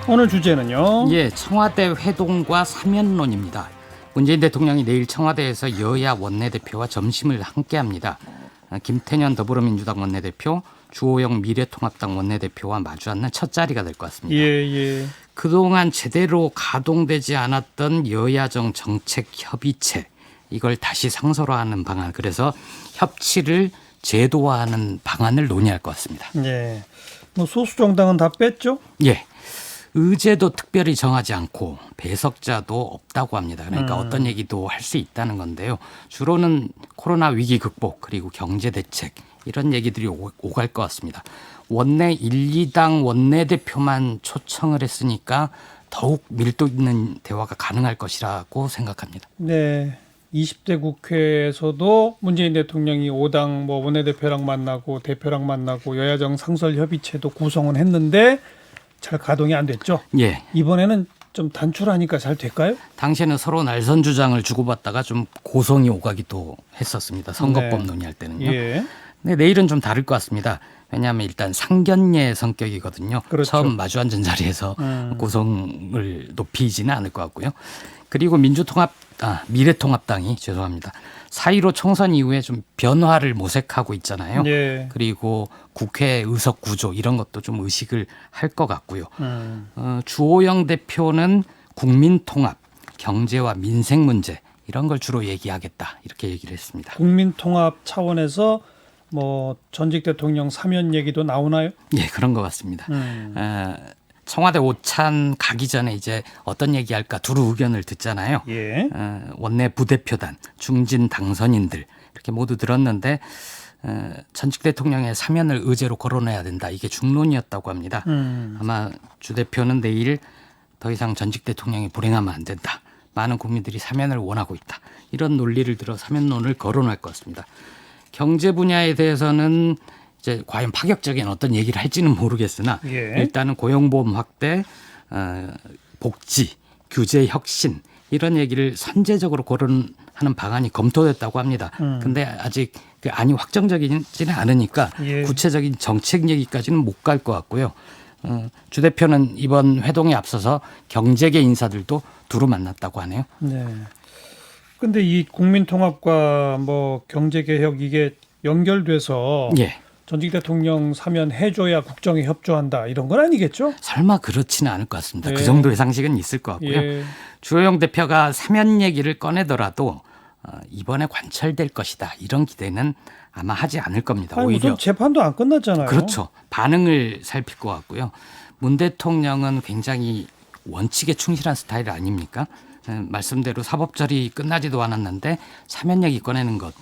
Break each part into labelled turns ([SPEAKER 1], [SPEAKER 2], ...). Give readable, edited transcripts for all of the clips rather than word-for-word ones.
[SPEAKER 1] 오늘 주제는요.
[SPEAKER 2] 예, 청와대 회동과 사면론입니다. 문재인 대통령이 내일 청와대에서 여야 원내대표와 점심을 함께합니다. 김태년 더불어민주당 원내대표, 주호영 미래통합당 원내대표와 마주 앉는 첫 자리가 될 것 같습니다.
[SPEAKER 1] 예.
[SPEAKER 2] 그동안 제대로 가동되지 않았던 여야정 정책협의체, 이걸 다시 상설화하는 방안, 그래서 협치를 제도화하는 방안을 논의할 것 같습니다.
[SPEAKER 1] 예. 뭐 소수 정당은 다 뺐죠?
[SPEAKER 2] 예. 의제도 특별히 정하지 않고 배석자도 없다고 합니다. 그러니까 어떤 얘기도 할 수 있다는 건데요. 주로는 코로나 위기 극복 그리고 경제 대책 이런 얘기들이 오갈 것 같습니다. 원내 1, 2당 원내대표만 초청을 했으니까 더욱 밀도 있는 대화가 가능할 것이라고 생각합니다.
[SPEAKER 1] 네. 20대 국회에서도 문재인 대통령이 5당 뭐 원내대표랑 만나고 대표랑 만나고 여야정 상설협의체도 구성은 했는데 잘 가동이 안 됐죠.
[SPEAKER 2] 예.
[SPEAKER 1] 이번에는 좀 단출하니까 잘 될까요?
[SPEAKER 2] 당시에는 서로 날선 주장을 주고받다가 좀 고성이 오가기도 했었습니다. 선거법
[SPEAKER 1] 네.
[SPEAKER 2] 논의할 때는요.
[SPEAKER 1] 예.
[SPEAKER 2] 근데 내일은 좀 다를 것 같습니다. 왜냐하면 일단 상견례 성격이거든요.
[SPEAKER 1] 그렇죠.
[SPEAKER 2] 처음 마주 앉은 자리에서 고성을 높이지는 않을 것 같고요. 그리고 미래통합당이 죄송합니다. 4.15 총선 이후에 좀 변화를 모색하고 있잖아요.
[SPEAKER 1] 예.
[SPEAKER 2] 그리고 국회 의석 구조 이런 것도 좀 의식을 할 것 같고요. 주호영 대표는 국민통합, 경제와 민생 문제 이런 걸 주로 얘기하겠다 이렇게 얘기를 했습니다.
[SPEAKER 1] 국민통합 차원에서 뭐 전직 대통령 사면 얘기도 나오나요?
[SPEAKER 2] 예, 그런 것 같습니다. 청와대 오찬 가기 전에 이제 어떤 얘기할까 두루 의견을 듣잖아요.
[SPEAKER 1] 예.
[SPEAKER 2] 원내 부대표단, 중진 당선인들 이렇게 모두 들었는데 전직 대통령의 사면을 의제로 거론해야 된다. 이게 중론이었다고 합니다. 아마 주 대표는 내일 더 이상 전직 대통령이 불행하면 안 된다. 많은 국민들이 사면을 원하고 있다. 이런 논리를 들어 사면론을 거론할 것 같습니다. 경제 분야에 대해서는 이제 과연 파격적인 어떤 얘기를 할지는 모르겠으나
[SPEAKER 1] 예.
[SPEAKER 2] 일단은 고용보험 확대, 복지, 규제 혁신 이런 얘기를 선제적으로 거론하는 방안이 검토됐다고 합니다. 근데 아직 그 안이 확정적이지는 않으니까
[SPEAKER 1] 예.
[SPEAKER 2] 구체적인 정책 얘기까지는 못 갈 것 같고요. 주 대표는 이번 회동에 앞서서 경제계 인사들도 두루 만났다고 하네요.
[SPEAKER 1] 네. 근데 이 국민통합과 뭐 경제개혁 이게 연결돼서
[SPEAKER 2] 예.
[SPEAKER 1] 전직 대통령 사면 해줘야 국정에 협조한다 이런 건 아니겠죠?
[SPEAKER 2] 설마 그렇지는 않을 것 같습니다.
[SPEAKER 1] 예.
[SPEAKER 2] 그 정도의 상식은 있을 것 같고요.
[SPEAKER 1] 예.
[SPEAKER 2] 주호영 대표가 사면 얘기를 꺼내더라도 이번에 관철될 것이다. 이런 기대는 아마 하지 않을 겁니다.
[SPEAKER 1] 아니,
[SPEAKER 2] 오히려
[SPEAKER 1] 무슨 재판도 안 끝났잖아요.
[SPEAKER 2] 그렇죠. 반응을 살필 것 같고요. 문 대통령은 굉장히 원칙에 충실한 스타일 아닙니까? 말씀대로 사법절이 끝나지도 않았는데 사면 얘기 꺼내는 것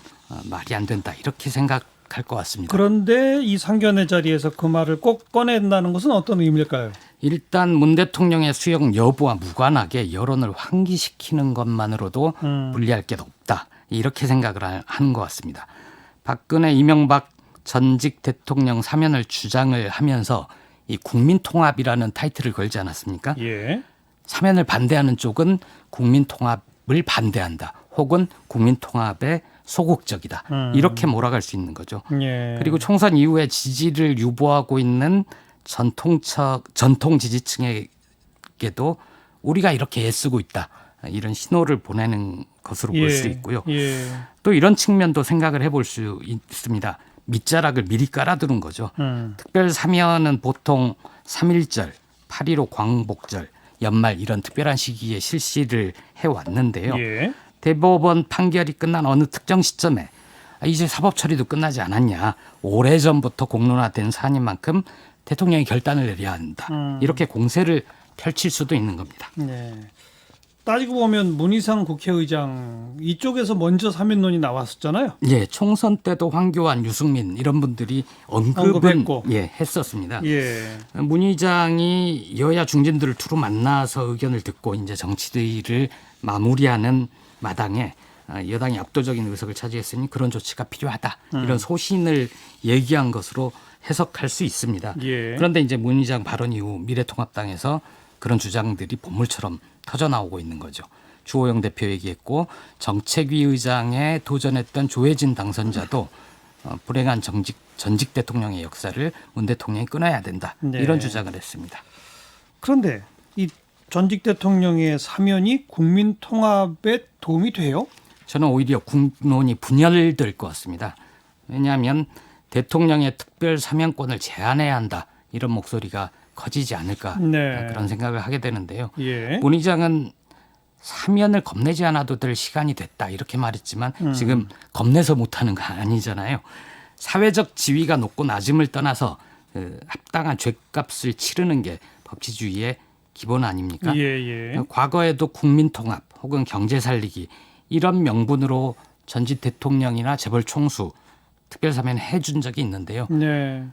[SPEAKER 2] 말이 안 된다. 이렇게 생각할 것 같습니다.
[SPEAKER 1] 그런데 이 상견례 자리에서 그 말을 꼭 꺼낸다는 것은 어떤 의미일까요?
[SPEAKER 2] 일단 문 대통령의 수용 여부와 무관하게 여론을 환기시키는 것만으로도 불리할 게 없다. 이렇게 생각을 하는 것 같습니다. 박근혜, 이명박 전직 대통령 사면을 주장을 하면서 이 국민통합이라는 타이틀을 걸지 않았습니까?
[SPEAKER 1] 예.
[SPEAKER 2] 사면을 반대하는 쪽은 국민통합을 반대한다. 혹은 국민통합에 소극적이다. 이렇게 몰아갈 수 있는 거죠.
[SPEAKER 1] 예.
[SPEAKER 2] 그리고 총선 이후에 지지를 유보하고 있는 전통 지지층에게도 우리가 이렇게 애쓰고 있다. 이런 신호를 보내는 것으로 볼 수 있고요.
[SPEAKER 1] 예.
[SPEAKER 2] 또 이런 측면도 생각을 해볼 수 있습니다. 밑자락을 미리 깔아두는 거죠. 특별 사면은 보통 3.1절, 8.15 광복절, 연말 이런 특별한 시기에 실시를 해왔는데요.
[SPEAKER 1] 예.
[SPEAKER 2] 대법원 판결이 끝난 어느 특정 시점에 이제 사법 처리도 끝나지 않았냐. 오래전부터 공론화된 사안인 만큼 대통령이 결단을 내려야 한다. 이렇게 공세를 펼칠 수도 있는 겁니다.
[SPEAKER 1] 네. 따지고 보면 문희상 국회의장 이쪽에서 먼저 사면론이 나왔었잖아요.
[SPEAKER 2] 예, 총선 때도 황교안, 유승민 이런 분들이 언급은
[SPEAKER 1] 언급했고.
[SPEAKER 2] 했었습니다.
[SPEAKER 1] 예.
[SPEAKER 2] 문 의장이 여야 중진들을 두루 만나서 의견을 듣고 이제 정치들을 마무리하는 마당에 여당이 압도적인 의석을 차지했으니 그런 조치가 필요하다. 이런 소신을 얘기한 것으로 해석할 수 있습니다.
[SPEAKER 1] 예.
[SPEAKER 2] 그런데 이제 문 의장 발언 이후 미래통합당에서 그런 주장들이 본물처럼 터져나오고 있는 거죠. 주호영 대표 얘기했고 정책위 의장에 도전했던 조혜진 당선자도 불행한 전직 대통령의 역사를 문 대통령이 끊어야 된다.
[SPEAKER 1] 네.
[SPEAKER 2] 이런 주장을 했습니다.
[SPEAKER 1] 그런데 이 전직 대통령의 사면이 국민 통합에 도움이 돼요?
[SPEAKER 2] 저는 오히려 국론이 분열될 것 같습니다. 왜냐하면 대통령의 특별 사면권을 제한해야 한다 이런 목소리가 커지지 않을까
[SPEAKER 1] 네.
[SPEAKER 2] 그런 생각을 하게 되는데요.
[SPEAKER 1] 예.
[SPEAKER 2] 문 의장은 사면을 겁내지 않아도 될 시간이 됐다 이렇게 말했지만 지금 겁내서 못하는 거 아니잖아요. 사회적 지위가 높고 낮음을 떠나서 합당한 죗값을 치르는 게 법치주의의 기본 아닙니까?
[SPEAKER 1] 예.
[SPEAKER 2] 과거에도 국민통합 혹은 경제 살리기 이런 명분으로 전직 대통령이나 재벌 총수 특별사면 해준 적이 있는데요.
[SPEAKER 1] 네.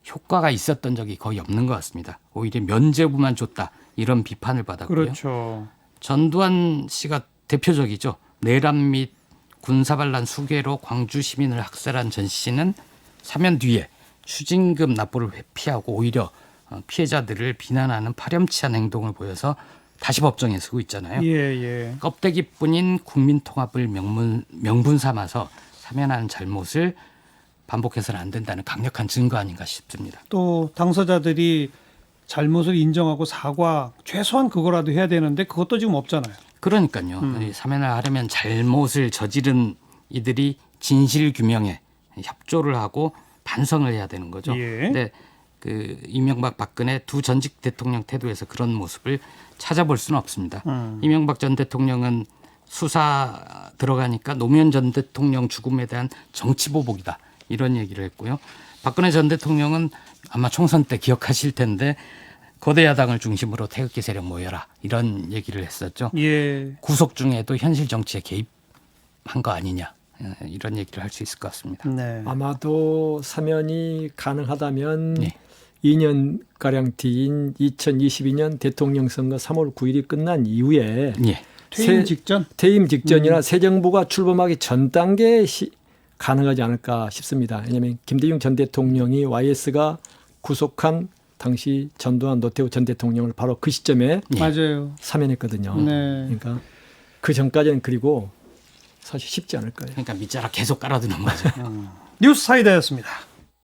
[SPEAKER 2] 효과가 있었던 적이 거의 없는 것 같습니다. 오히려 면죄부만 줬다 이런 비판을 받았고요.
[SPEAKER 1] 그렇죠.
[SPEAKER 2] 전두환 씨가 대표적이죠. 내란 및 군사반란 수괴로 광주 시민을 학살한 전 씨는 사면 뒤에 추징금 납부를 회피하고 오히려 피해자들을 비난하는 파렴치한 행동을 보여서 다시 법정에 서고 있잖아요.
[SPEAKER 1] 예.
[SPEAKER 2] 껍데기뿐인 국민통합을 명분 삼아서 사면하는 잘못을 반복해서는 안 된다는 강력한 증거 아닌가 싶습니다.
[SPEAKER 1] 또 당사자들이 잘못을 인정하고 사과 최소한 그거라도 해야 되는데 그것도 지금 없잖아요.
[SPEAKER 2] 그러니까요. 이 사면을 하려면 잘못을 저지른 이들이 진실 규명에 협조를 하고 반성을 해야 되는 거죠.
[SPEAKER 1] 예.
[SPEAKER 2] 근데 그 이명박 박근혜 두 전직 대통령 태도에서 그런 모습을 찾아볼 수는 없습니다. 이명박 전 대통령은 수사 들어가니까 노무현 전 대통령 죽음에 대한 정치 보복이다 이런 얘기를 했고요. 박근혜 전 대통령은 아마 총선 때 기억하실 텐데 거대 야당을 중심으로 태극기 세력 모여라 이런 얘기를 했었죠.
[SPEAKER 1] 예.
[SPEAKER 2] 구속 중에도 현실 정치에 개입한 거 아니냐 이런 얘기를 할 수 있을 것 같습니다.
[SPEAKER 1] 네.
[SPEAKER 3] 아마도 사면이 가능하다면
[SPEAKER 2] 네.
[SPEAKER 3] 2년 가량 뒤인 2022년 대통령 선거 3월 9일이 끝난 이후에
[SPEAKER 2] 예.
[SPEAKER 1] 퇴임 직전?
[SPEAKER 3] 퇴임 직전이나 새 정부가 출범하기 전 단계에 가능하지 않을까 싶습니다. 왜냐하면 김대중 전 대통령이 YS가 구속한 당시 전두환 노태우 전 대통령을 바로 그 시점에
[SPEAKER 2] 예.
[SPEAKER 1] 맞아요.
[SPEAKER 3] 사면했거든요.
[SPEAKER 1] 네.
[SPEAKER 3] 그러니까 그 전까지는 그리고 사실 쉽지 않을 거예요.
[SPEAKER 2] 그러니까 밑자락 계속 깔아두는 거죠.
[SPEAKER 1] 뉴스 사이다였습니다.